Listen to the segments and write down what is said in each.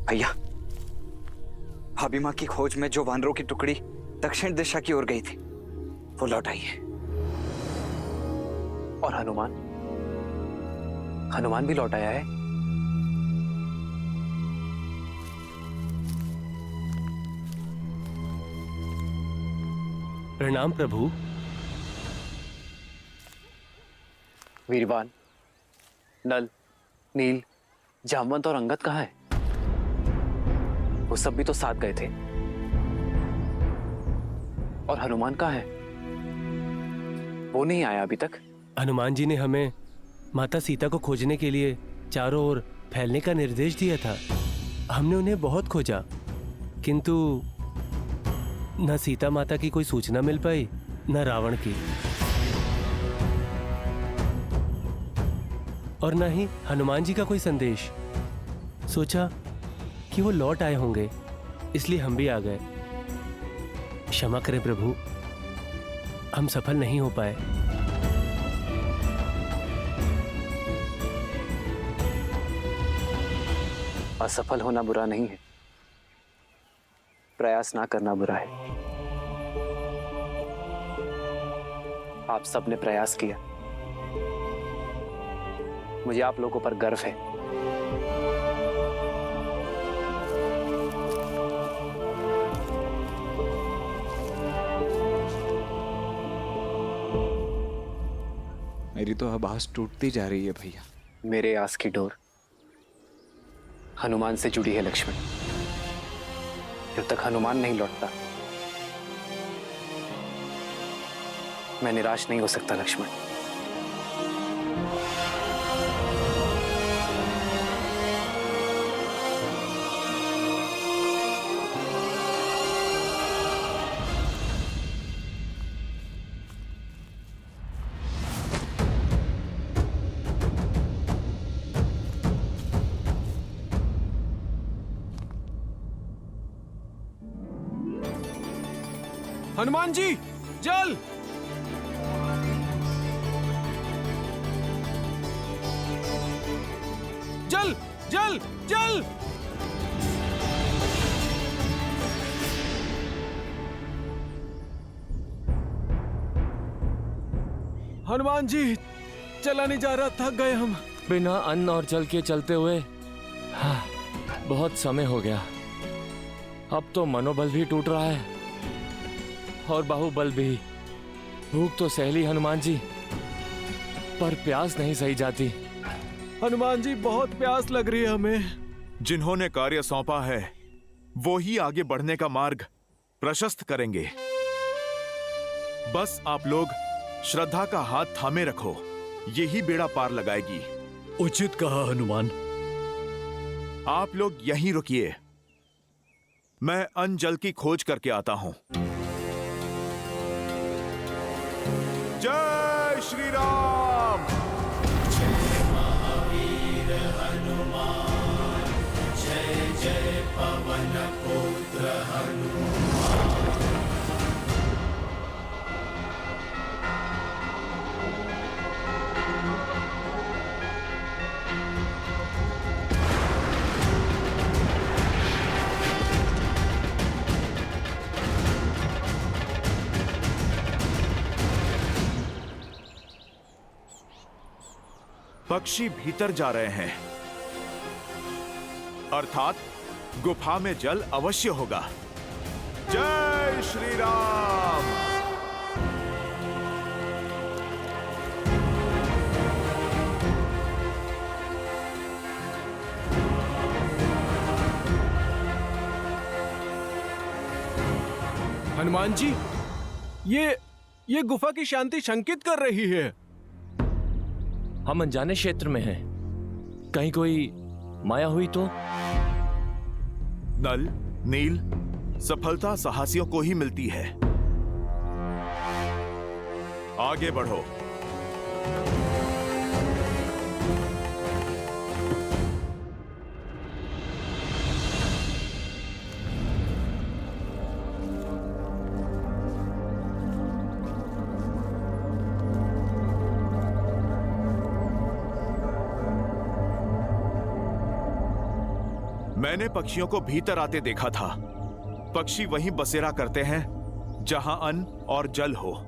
भैया, भाभी माँ की खोज में जो वानरों की टुकड़ी दक्षिण दिशा की ओर गई थी वो लौट आई है। और हनुमान, हनुमान भी लौट आया है। प्रणाम प्रभु। वीरवान, नल, नील, जामवंत और अंगद कहाँ है? वो सब भी तो साथ गए थे। और हनुमान कहाँ है? वो नहीं आया अभी तक। हनुमान जी ने हमें माता सीता को खोजने के लिए चारों ओर फैलने का निर्देश दिया था। हमने उन्हें बहुत खोजा, किंतु न सीता माता की कोई सूचना मिल पाई, न रावण की, और न ही हनुमान जी का कोई संदेश। सोचा कि वो लौट आए होंगे, इसलिए हम भी आ गए। क्षमा करें प्रभु, हम सफल नहीं हो पाए। असफल होना बुरा नहीं है, प्रयास ना करना बुरा है। आप सबने प्रयास किया, मुझे आप लोगों पर गर्व है। मेरी तो अब आस टूटती जा रही है भैया। मेरे आस की डोर हनुमान से जुड़ी है लक्ष्मण। जब तक हनुमान नहीं लौटता मैं निराश नहीं हो सकता लक्ष्मण। हनुमान जी, जल! जल! जल! जल! हनुमान जी, चला नहीं जा रहा, थक गए हम। बिना अन्न और जल के चलते हुए बहुत समय हो गया। अब तो मनोबल भी टूट रहा है और बाहुबल भी। भूख तो सह ली हनुमान जी, पर प्यास नहीं सही जाती। हनुमान जी, बहुत प्यास लग रही है हमें। जिन्होंने कार्य सौंपा है वो ही आगे बढ़ने का मार्ग प्रशस्त करेंगे। बस आप लोग श्रद्धा का हाथ थामे रखो, यही बेड़ा पार लगाएगी। उचित कहा हनुमान। आप लोग यहीं रुकिए, मैं अन्न जल की खोज करके आता हूं। जय श्री राम। जय महावीर हनुमान, जय जय पवन पुत्र हनुमान। पक्षी भीतर जा रहे हैं, अर्थात गुफा में जल अवश्य होगा। जय श्री राम। हनुमान जी, ये गुफा की शांति शंकित कर रही है। हम अनजाने क्षेत्र में हैं, कहीं कोई माया हुई तो? नल, नील, सफलता साहसियों को ही मिलती है। आगे बढ़ो। मैंने पक्षियों को भीतर आते देखा था। पक्षी वहीं बसेरा करते हैं जहां अन्न और जल हो।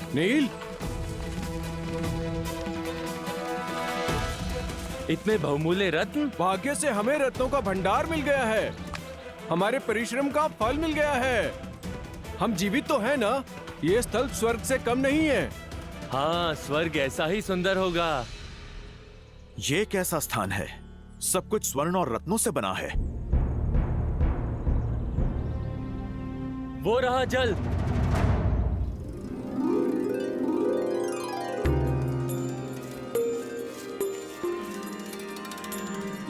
नील, इतने बहुमूल्य रत्न। भाग्य से हमें रत्नों का भंडार मिल गया है। हमारे परिश्रम का फल मिल गया है। हम जीवित तो हैं ना? ये स्थल स्वर्ग से कम नहीं है। हाँ, स्वर्ग ऐसा ही सुंदर होगा। ये कैसा स्थान है? सब कुछ स्वर्ण और रत्नों से बना है। वो रहा जल।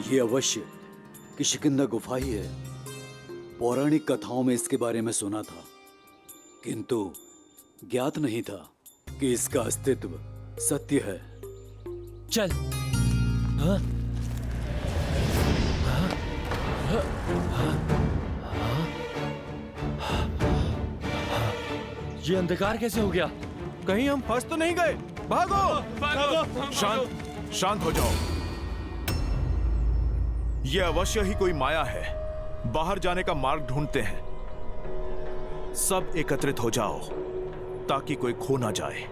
ये अवश्य किष्किंधा गुफा ही है। पौराणिक कथाओं में इसके बारे में सुना था, किंतु ज्ञात नहीं था कि इसका अस्तित्व सत्य है। चल। हाँ? ये अंधकार कैसे हो गया? कहीं हम फंस तो नहीं गए? भागो! शांत हो जाओ। यह अवश्य ही कोई माया है। बाहर जाने का मार्ग ढूंढते हैं। सब एकत्रित हो जाओ ताकि कोई खो ना जाए।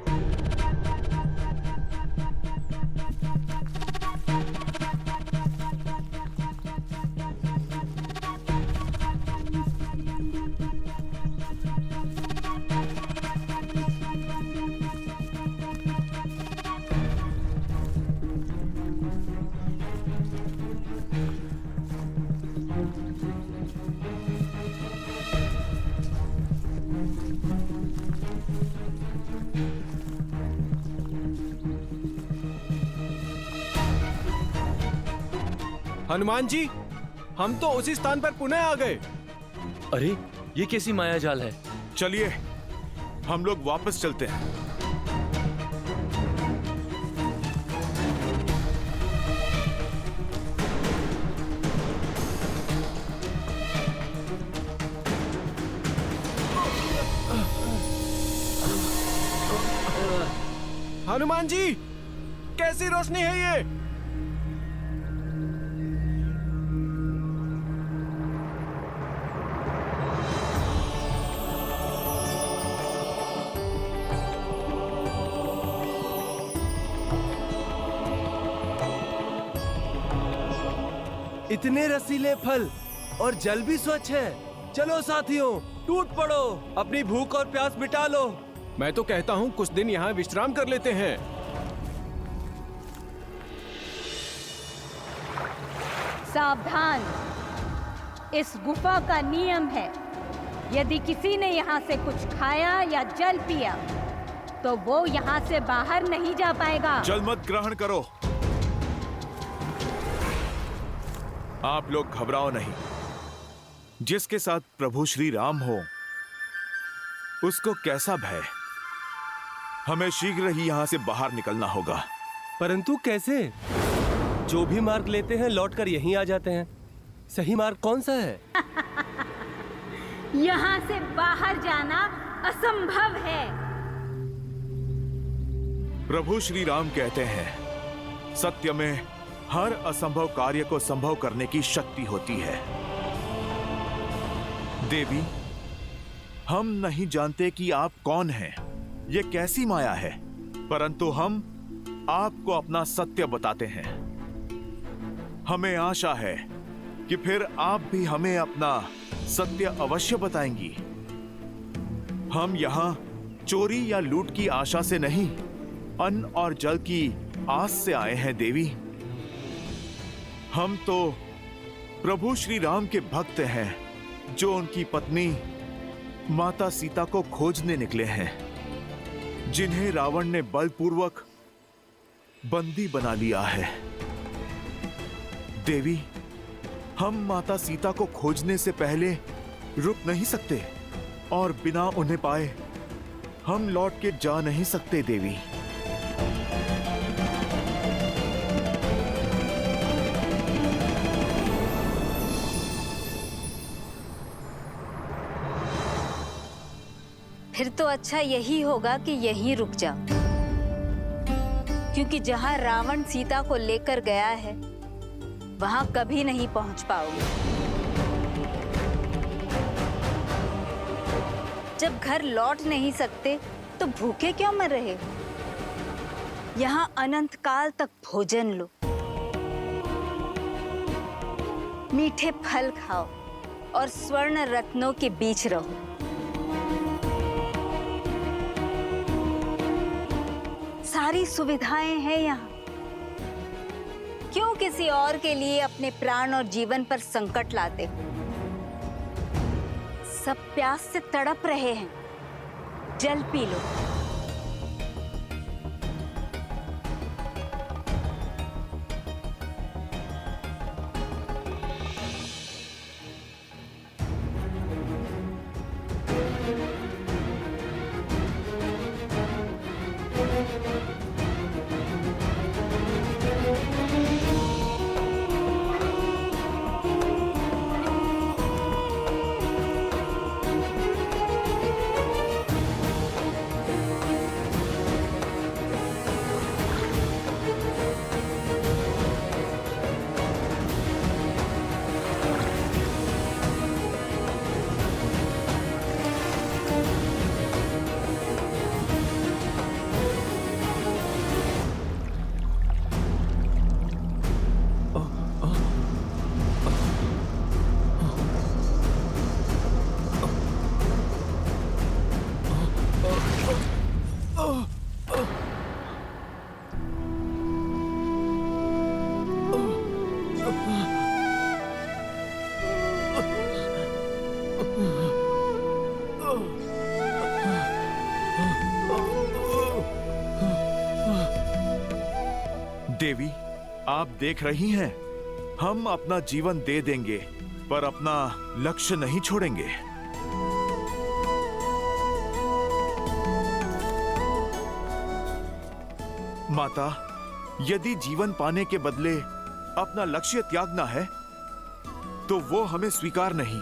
हनुमान जी, हम तो उसी स्थान पर पुनः आ गए। अरे, ये कैसी माया जाल है? चलिए हम लोग वापस चलते हैं। हनुमान जी, कैसी रोशनी है ये? इतने रसीले फल और जल भी स्वच्छ है। चलो साथियों, टूट पड़ो, अपनी भूख और प्यास मिटा लो। मैं तो कहता हूँ कुछ दिन यहाँ विश्राम कर लेते हैं। सावधान, इस गुफा का नियम है, यदि किसी ने यहाँ से कुछ खाया या जल पिया तो वो यहाँ से बाहर नहीं जा पाएगा। जल मत ग्रहण करो। आप लोग घबराओ नहीं। जिसके साथ प्रभु श्री राम हो उसको कैसा भय। हमें शीघ्र ही यहाँ से बाहर निकलना होगा। परंतु कैसे? जो भी मार्ग लेते हैं लौटकर यहीं आ जाते हैं। सही मार्ग कौन सा है? यहाँ से बाहर जाना असंभव है। प्रभु श्री राम कहते हैं, सत्य में हर असंभव कार्य को संभव करने की शक्ति होती है। देवी, हम नहीं जानते कि आप कौन हैं, ये कैसी माया है, परंतु हम आपको अपना सत्य बताते हैं। हमें आशा है कि फिर आप भी हमें अपना सत्य अवश्य बताएंगी। हम यहाँ चोरी या लूट की आशा से नहीं, अन्न और जल की आस से आए हैं देवी। हम तो प्रभु श्री राम के भक्त हैं, जो उनकी पत्नी माता सीता को खोजने निकले हैं, जिन्हें रावण ने बलपूर्वक बंदी बना लिया है। देवी, हम माता सीता को खोजने से पहले रुक नहीं सकते और बिना उन्हें पाए हम लौट के जा नहीं सकते देवी। फिर तो अच्छा यही होगा कि यहीं रुक जा, क्योंकि जहां रावण सीता को लेकर गया है वहां कभी नहीं पहुंच पाओगे। जब घर लौट नहीं सकते तो भूखे क्यों मर रहे? यहाँ अनंत काल तक भोजन लो, मीठे फल खाओ और स्वर्ण रत्नों के बीच रहो। सारी सुविधाएं हैं यहाँ। क्यों किसी और के लिए अपने प्राण और जीवन पर संकट लाते हो? सब प्यास से तड़प रहे हैं, जल पी लो। देवी, आप देख रही हैं, हम अपना जीवन दे देंगे पर अपना लक्ष्य नहीं छोड़ेंगे। माता, यदि जीवन पाने के बदले अपना लक्ष्य त्यागना है तो वो हमें स्वीकार नहीं।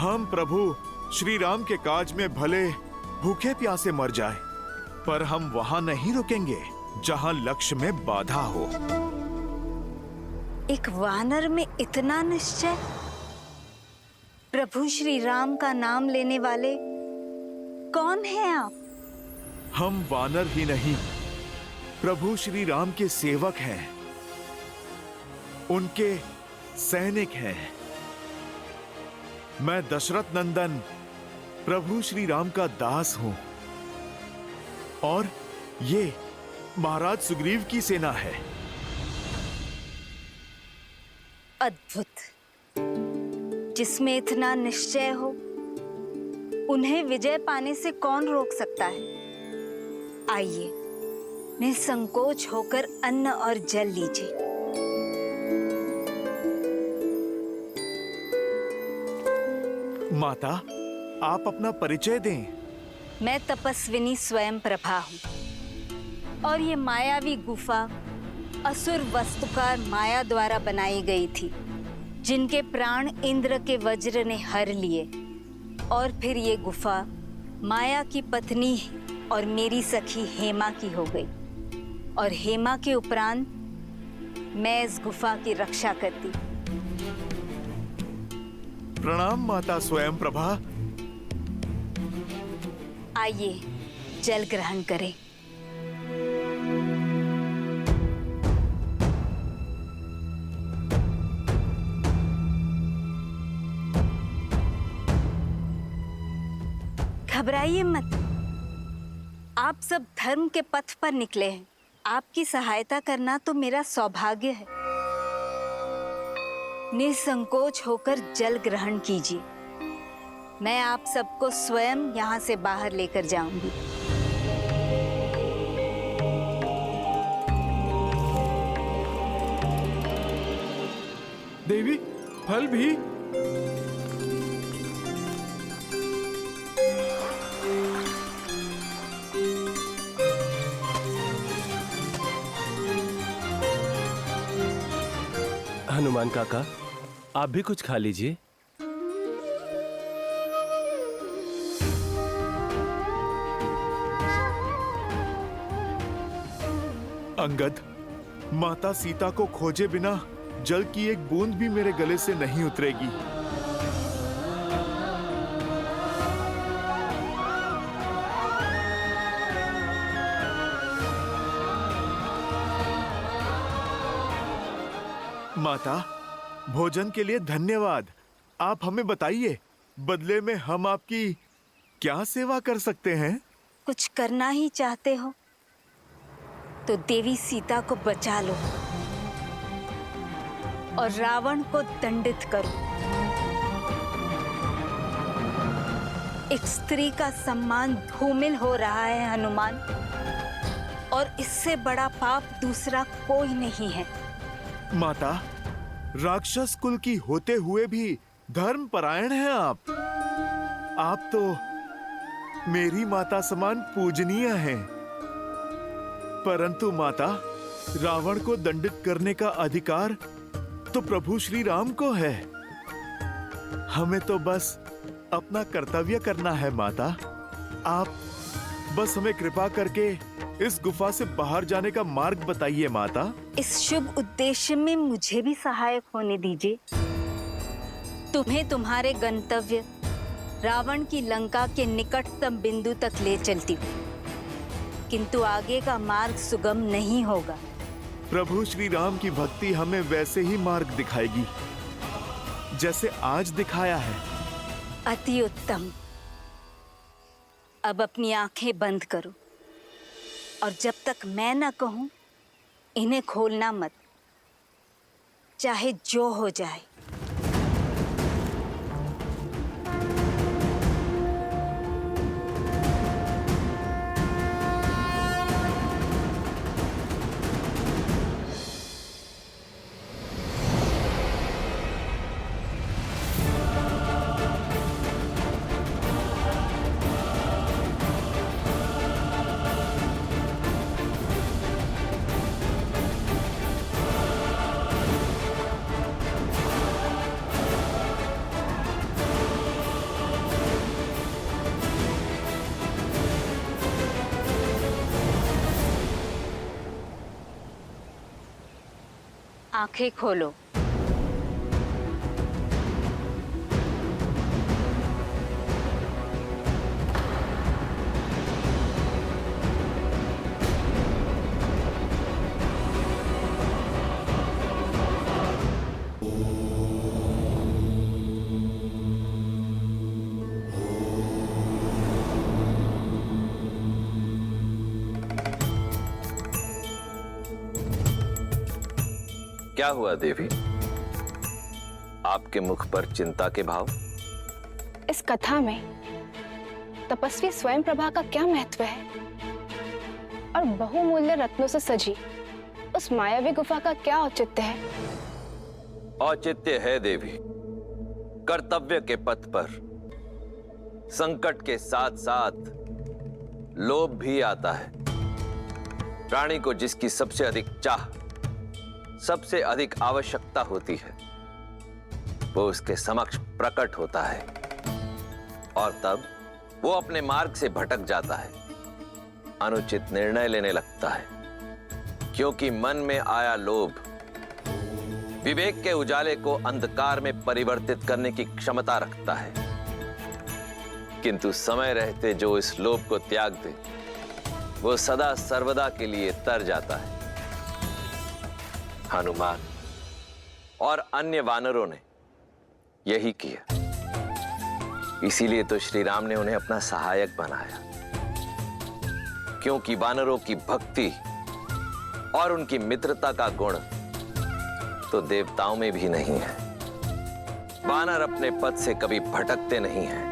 हम प्रभु श्री राम के काज में भले भूखे प्यासे मर जाए, पर हम वहां नहीं रुकेंगे जहां लक्ष्य में बाधा हो। एक वानर में इतना निश्चय? प्रभु श्री राम का नाम लेने वाले कौन हैं आप? हम वानर ही नहीं, प्रभु श्री राम के सेवक हैं, उनके सैनिक हैं। मैं दशरथ नंदन प्रभु श्री राम का दास हूं और ये महाराज सुग्रीव की सेना है। अद्भुत। जिसमें इतना निश्चय हो, उन्हें विजय पाने से कौन रोक सकता है? आइए, निसंकोच होकर अन्न और जल लीजिए। माता, आप अपना परिचय दें। मैं तपस्विनी स्वयं प्रभा हूँ और ये मायावी गुफा असुर वस्तुकार माया द्वारा बनाई गई थी, जिनके प्राण इंद्र के वज्र ने हर लिए। और फिर ये गुफा माया की पत्नी और मेरी सखी हेमा की हो गई, और हेमा के उपरांत मैं इस गुफा की रक्षा करती। प्रणाम माता स्वयं प्रभा। आइए, जल ग्रहण करें। घबराइए मत। आप सब धर्म के पथ पर निकले हैं। आपकी सहायता करना तो मेरा सौभाग्य है। निसंकोच होकर जल ग्रहण कीजिए। मैं आप सबको स्वयं यहाँ से बाहर लेकर जाऊंगी। देवी फल भी? हनुमान काका, आप भी कुछ खा लीजिए। अंगद, माता सीता को खोजे बिना जल की एक बूंद भी मेरे गले से नहीं उतरेगी। माता, भोजन के लिए धन्यवाद। आप हमें बताइए, बदले में हम आपकी क्या सेवा कर सकते हैं? कुछ करना ही चाहते हो तो देवी सीता को बचा लो और रावण को दंडित करो। एक स्त्री का सम्मान धूमिल हो रहा है हनुमान, और इससे बड़ा पाप दूसरा कोई नहीं है। माता, राक्षस कुल की होते हुए भी धर्मपरायण हैं आप। आप तो मेरी माता समान पूजनीय हैं। परंतु माता, रावण को दंडित करने का अधिकार तो प्रभु श्री राम को है। हमें तो बस अपना कर्तव्य करना है माता। आप बस हमें कृपा करके इस गुफा से बाहर जाने का मार्ग बताइए माता। इस शुभ उद्देश्य में मुझे भी सहायक होने दीजिए। तुम्हें तुम्हारे गंतव्य रावण की लंका के निकटतम बिंदु तक ले चलती हूँ, किंतु आगे का मार्ग सुगम नहीं होगा। प्रभु श्री राम की भक्ति हमें वैसे ही मार्ग दिखाएगी जैसे आज दिखाया है। अति उत्तम। अब अपनी आंखें बंद करो और जब तक मैं न कहूं इन्हें खोलना मत, चाहे जो हो जाए। आंखें खोलो। क्या हुआ देवी? आपके मुख पर चिंता के भाव? इस कथा में तपस्वी स्वयं प्रभा का क्या महत्व है, और बहुमूल्य रत्नों से सजी उस मायावी गुफा का क्या औचित्य है? औचित्य है देवी, कर्तव्य के पथ पर संकट के साथ साथ लोभ भी आता है। प्राणी को जिसकी सबसे अधिक चाह, सबसे अधिक आवश्यकता होती है, वो उसके समक्ष प्रकट होता है और तब वो अपने मार्ग से भटक जाता है, अनुचित निर्णय लेने लगता है, क्योंकि मन में आया लोभ विवेक के उजाले को अंधकार में परिवर्तित करने की क्षमता रखता है। किंतु समय रहते जो इस लोभ को त्याग दे, वो सदा सर्वदा के लिए तर जाता है। हनुमान और अन्य वानरों ने यही किया, इसीलिए तो श्री राम ने उन्हें अपना सहायक बनाया, क्योंकि वानरों की भक्ति और उनकी मित्रता का गुण तो देवताओं में भी नहीं है। वानर अपने पथ से कभी भटकते नहीं हैं,